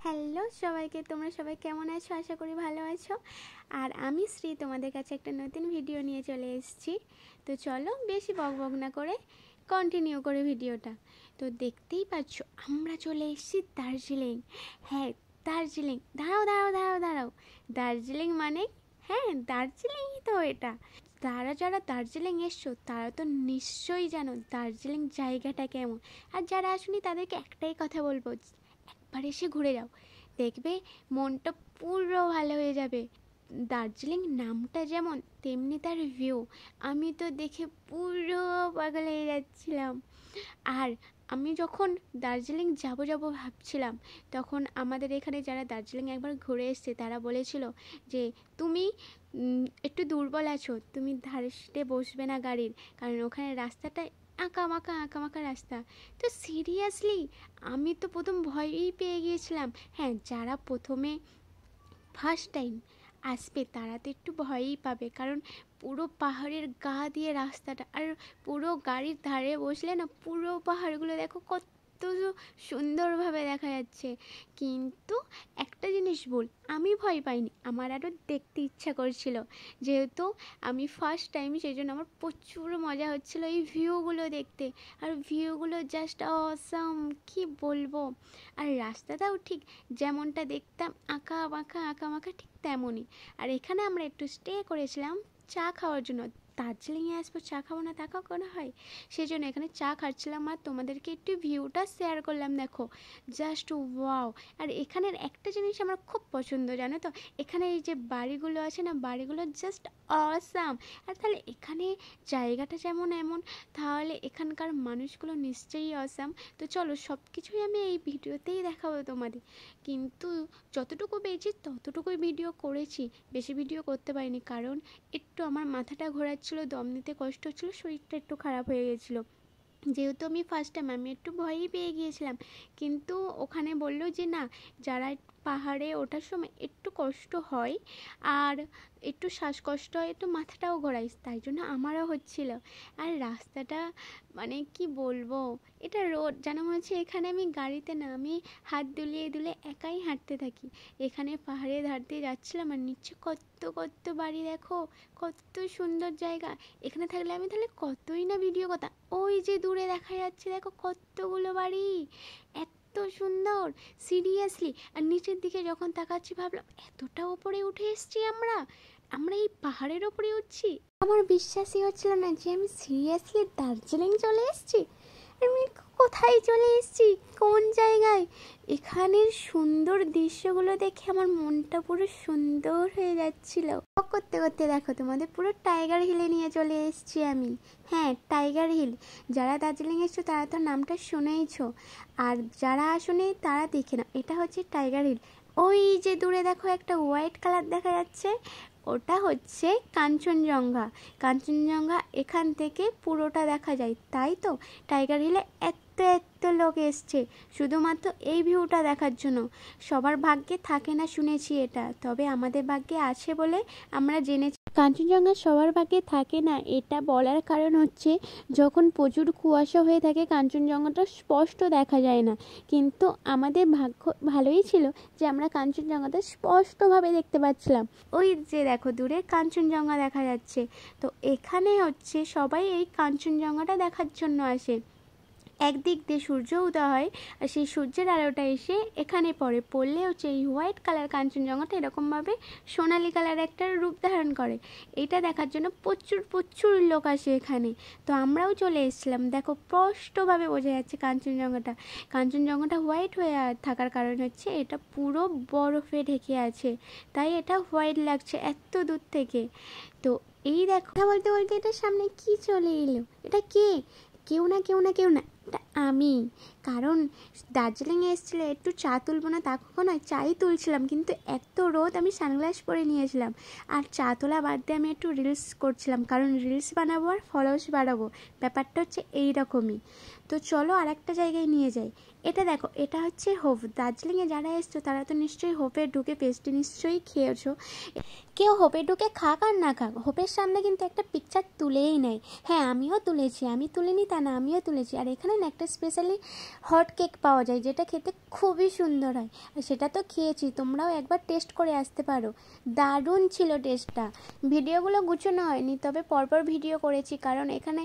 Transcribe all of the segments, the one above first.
Hello সবাইকে, তোমরা সবাই কেমন আছো? আশা করি ভালো আছো। আর আমি শ্রী তোমাদের কাছে একটা নতুন ভিডিও নিয়ে চলে এসেছি। তো চলো বেশি বকবক না করে কন্টিনিউ করে ভিডিওটা। তো দেখতেই পাচ্ছ আমরা চলে এসেছি দার্জিলিং। হ্যাঁ, দার্জিলিং। দাঁড়াও দাঁড়াও দাঁড়াও দাঁড়াও, দার্জিলিং মানে হ্যাঁ দার্জিলিংই তো এটা। যারা যারা দার্জিলিং এসছো তারা তো নিশ্চয়ই জানো দার্জিলিং জায়গাটা কেমন। আর যারা আসুনি তাদেরকে একটাই কথা বলবো, একবার এসে ঘুরে যাও, দেখবে মনটা পুরো ভালো হয়ে যাবে। দার্জিলিং নামটা যেমন তেমনি তার ভিউ, আমি তো দেখে পুরো পাগল হয়ে যাচ্ছিলাম। আর আমি যখন দার্জিলিং যাব যাব ভাবছিলাম, তখন আমাদের এখানে যারা দার্জিলিং একবার ঘুরে এসছে তারা বলেছিল যে তুমি একটু দুর্বল আছো, তুমি ধারে সিটে বসবে না গাড়ির, কারণ ওখানে রাস্তাটা আঁকা মাকা রাস্তা। তো সিরিয়াসলি আমি তো প্রথম ভয়ই পেয়ে গিয়েছিলাম। হ্যাঁ, যারা প্রথমে ফার্স্ট টাইম আসবে তারা তো একটু ভয়ই পাবে, কারণ পুরো পাহাড়ের গা দিয়ে রাস্তাটা, আর পুরো গাড়ির ধারে বসলে না পুরো পাহাড়গুলো দেখো কত সুন্দরভাবে দেখা যাচ্ছে। কিন্তু একটা জিনিস বল, আমি ভয় পাইনি, আমার আরও দেখতে ইচ্ছা করছিল, যেহেতু আমি ফার্স্ট টাইম, সেই জন্য আমার প্রচুর মজা হচ্ছিল এই ভিউগুলো দেখতে। আর ভিউগুলো জাস্ট অসাম, কি বলবো। আর রাস্তাটাও ঠিক যেমনটা দেখতাম আঁকা মাখা ঠিক তেমনই। আর এখানে আমরা একটু স্টে করেছিলাম চা খাওয়ার জন্য। দার্জিলিংয়ে আসবো চা খাবো না তা কখনো হয়, সেই জন্য এখানে চা খাচ্ছিলাম আর তোমাদেরকে একটু ভিউটা শেয়ার করলাম। দেখো জাস্ট ওয়াও। আর এখানের একটা জিনিস আমার খুব পছন্দ, জানো তো, এখানে এই যে বাড়িগুলো আছে না, বাড়িগুলো জাস্ট অসাম। আর তাহলে এখানে জায়গাটা যেমন এমন, তাহলে এখানকার মানুষগুলো নিশ্চয়ই অসাম। তো চলো সব কিছুই আমি এই ভিডিওতেই দেখাবো তোমাদের, কিন্তু যতটুকু পেয়েছি ততটুকুই ভিডিও করেছি, বেশি ভিডিও করতে পারিনি, কারণ একটু আমার মাথাটা ঘোরাচ্ছিল, দম নিতে কষ্ট হচ্ছিল, শরীরটা একটু খারাপ হয়ে গেছিলো। যেহেতু আমি ফার্স্ট টাইম, আমি একটু ভয়ই পেয়ে গিয়েছিলাম। কিন্তু ওখানে বললো যে না, যারা পাহাড়ে ওঠার সময় একটু কষ্ট হয় আর একটু শ্বাসকষ্ট হয়, একটু মাথাটাও ঘোরাই, তাই জন্য আমারও হচ্ছিল। আর রাস্তাটা মানে কি বলবো, এটা রোড যেন মনে হচ্ছে এখানে আমি গাড়িতে না, আমি হাত দুলিয়ে দুলে একাই হাঁটতে থাকি। এখানে পাহাড়ের ধার দিয়ে যাচ্ছিলাম আর নিচে কত কত বাড়ি, দেখো কত সুন্দর জায়গা। এখানে থাকলে আমি তাহলে কতই না ভিডিও করতাম। ওই যে দূরে দেখা যাচ্ছে দেখো কতগুলো বাড়ি, এত সুন্দর সিরিয়াসলি। আর নিচের দিকে যখন তাকাচ্ছি ভাবলাম এতটা ওপরে উঠে এসেছি আমরা, আমরা এই পাহাড়ের ওপরে উঠছি। আমার বিশ্বাসই হচ্ছিল না যে আমি সিরিয়াসলি দার্জিলিং চলে এসেছি। আমি কোথায় চলে এসেছি, কোন জায়গায়। এখানের সুন্দর দৃশ্যগুলো দেখে আমার মনটা পুরো সুন্দর হয়ে যাচ্ছিল। করতে করতে দেখো তোমাদের পুরো টাইগার হিলে নিয়ে চলে এসেছি আমি। হ্যাঁ, টাইগার হিল। যারা দার্জিলিং এসছো তারা তো নামটা শুনেইছো, আর যারা আসেনি তারা দেখে না, এটা হচ্ছে টাইগার হিল। ওই যে দূরে দেখো একটা হোয়াইট কালার দেখা যাচ্ছে, ওটা হচ্ছে কাঞ্চনজঙ্ঘা। কাঞ্চনজঙ্ঘা এখান থেকে পুরোটা দেখা যায়, তাই তো টাইগার হিলে এত এত লোক এসছে শুধুমাত্র এই ভিউটা দেখার জন্য। সবার ভাগ্যে থাকে না শুনেছি এটা, তবে আমাদের ভাগ্যে আছে বলে আমরা জেনেছি। কাঞ্চনজঙ্ঘা সবার ভাগ্যে থাকে না, এটা বলার কারণ হচ্ছে যখন প্রচুর কুয়াশা হয়ে থাকে কাঞ্চনজঙ্ঘাটা স্পষ্ট দেখা যায় না, কিন্তু আমাদের ভাগ্য ভালোই ছিল যে আমরা কাঞ্চনজঙ্ঘাটা স্পষ্টভাবে দেখতে পাচ্ছিলাম। ওই যে দেখো দূরে কাঞ্চনজঙ্ঘা দেখা যাচ্ছে। তো এখানে হচ্ছে সবাই এই কাঞ্চনজঙ্ঘাটা দেখার জন্য আসে। একদিক দিয়ে সূর্য উদয় হয় আর সেই সূর্যের আলোটা এসে এখানে পড়লে হচ্ছে এই হোয়াইট কালার কাঞ্চনজঙ্ঘাটা এরকমভাবে সোনালি কালার একটা রূপ ধারণ করে। এটা দেখার জন্য প্রচুর প্রচুর লোক আসে এখানে। তো আমরাও চলে এসেছিলাম। দেখো স্পষ্টভাবে বোঝা যাচ্ছে কাঞ্চনজঙ্ঘাটা। কাঞ্চনজঙ্ঘাটা হোয়াইট হয়ে থাকার কারণ হচ্ছে এটা পুরো বরফে ঢেকে আছে, তাই এটা হোয়াইট লাগছে এত দূর থেকে। তো এই দেখো বলতে বলতে এটার সামনে কি চলে এলো, এটা কে? কেউ না কেউ না কেউ না, এটা আমি। কারণ দার্জিলিংয়ে এসেছিলো একটু চা তুলবো না তা কখনো নয়, চাই তুলছিলাম, কিন্তু এত রোদ আমি সানগ্লাস পরে নিয়েছিলাম। আর চা তোলা বাদ দিয়ে আমি একটু রিলস করছিলাম, কারণ রিলস বানাবো আর ফলোয়ার্স বাড়াবো, ব্যাপারটা হচ্ছে এইরকমই। তো চলো আর একটা জায়গায় নিয়ে যাই। এটা দেখো, এটা হচ্ছে হোপ। দার্জিলিংয়ে যারা এসছো তারা তো নিশ্চয়ই হোপে ঢুকে পেস্ট্রি নিশ্চয়ই খেয়েছো। কেউ হোপে ঢুকে খাক আর না খাক, হোপের সামনে কিন্তু একটা পিকচার তুলেই নেয়। হ্যাঁ, আমিও তুলেছি, আমি তুলিনি তা না, আমিও তুলেছি। আর এখানে না একটা স্পেশালি হট কেক পাওয়া যায়, যেটা খেতে খুবই সুন্দর হয়। আর সেটা তো খেয়েছি, তোমরাও একবার টেস্ট করে আসতে পারো, দারুণ ছিল টেস্টটা। ভিডিওগুলো গুছানো হয়নি, তবে পরপর ভিডিও করেছি, কারণ এখানে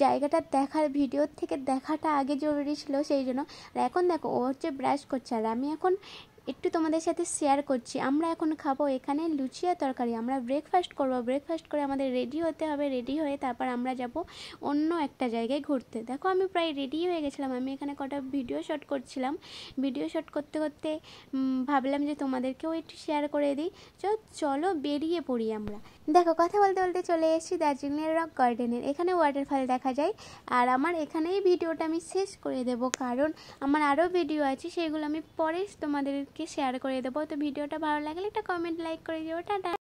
জায়গাটা দেখার ভিডিওর থেকে দেখাটা আগে জরুরি ছিল, সেই জন্য। আর এখন দেখো ও হচ্ছে ব্রাশ করছে, আর আমি এখন একটু তোমাদের সাথে শেয়ার করছি। আমরা এখন খাবো এখানে লুচি আর তরকারি। আমরা ব্রেকফাস্ট করব, ব্রেকফাস্ট করে আমাদের রেডি হতে হবে, রেডি হয়ে তারপর আমরা যাব অন্য একটা জায়গায় ঘুরতে। দেখো আমি প্রায় রেডি হয়ে গেছিলাম, আমি এখানে কটা ভিডিও শ্যুট করছিলাম। ভিডিও শ্যুট করতে করতে ভাবলাম যে তোমাদেরকেও একটু শেয়ার করে দিই। চলো বেরিয়ে পড়ি আমরা। দেখো কথা বলতে বলতে চলে এসেছি দার্জিলিংয়ের রক গার্ডেনের। এখানে ওয়াটারফল দেখা যায়, আর আমার এখানেই ভিডিওটা আমি শেষ করে দেব, কারণ আমার আরও ভিডিও আছে, সেগুলো আমি পরে তোমাদেরকে শেয়ার করে দেবো। তো ভিডিওটা ভালো লাগলে একটা কমেন্ট লাইক করে দেবো। টাটা।